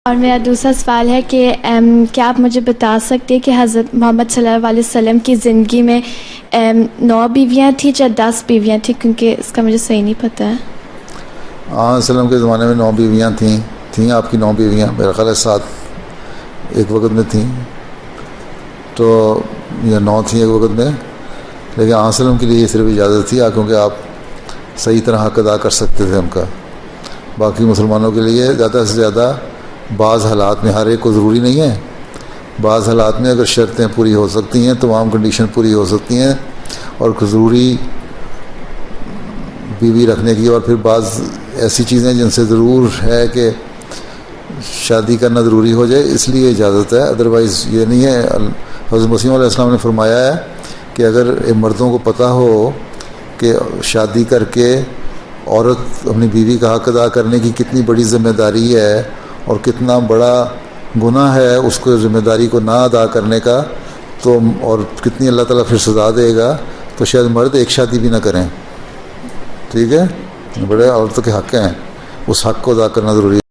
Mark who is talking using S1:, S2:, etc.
S1: اور میرا دوسرا سوال ہے کہ کیا آپ مجھے بتا سکتے ہیں کہ حضرت محمد صلی اللہ علیہ وسلم کی زندگی میں 9 بیویاں تھیں یا 10 بیویاں تھیں، کیونکہ اس کا مجھے صحیح نہیں پتہ ہے۔
S2: آن وسلم کے زمانے میں 9 بیویاں تھیں آپ کی 9 بیویاں، میرا خیال ہے 7 ایک وقت میں تھیں، تو یا 9 تھیں ایک وقت میں، لیکن آن وسلم کے لیے یہ صرف اجازت تھی کیونکہ آپ صحیح طرح حق ادا کر سکتے تھے ان کا۔ باقی مسلمانوں کے لیے زیادہ سے زیادہ بعض حالات میں، ہر ایک کو ضروری نہیں ہے، بعض حالات میں اگر شرطیں پوری ہو سکتی ہیں، تمام کنڈیشن پوری ہو سکتی ہیں اور ضروری بیوی رکھنے کی، اور پھر بعض ایسی چیزیں جن سے ضرور ہے کہ شادی کرنا ضروری ہو جائے، اس لیے اجازت ہے، ادروائز یہ نہیں ہے۔ حضرت مسیح علیہ السلام نے فرمایا ہے کہ اگر مردوں کو پتہ ہو کہ شادی کر کے عورت اپنی بیوی کا حق ادا کرنے کی کتنی بڑی ذمہ داری ہے اور کتنا بڑا گناہ ہے اس کو ذمہ داری کو نہ ادا کرنے کا، تو اور کتنی اللہ تعالیٰ پھر سزا دے گا، تو شاید مرد ایک شادی بھی نہ کریں۔ ٹھیک ہے، بڑے عورتوں کے حق ہیں، اس حق کو ادا کرنا ضروری ہے۔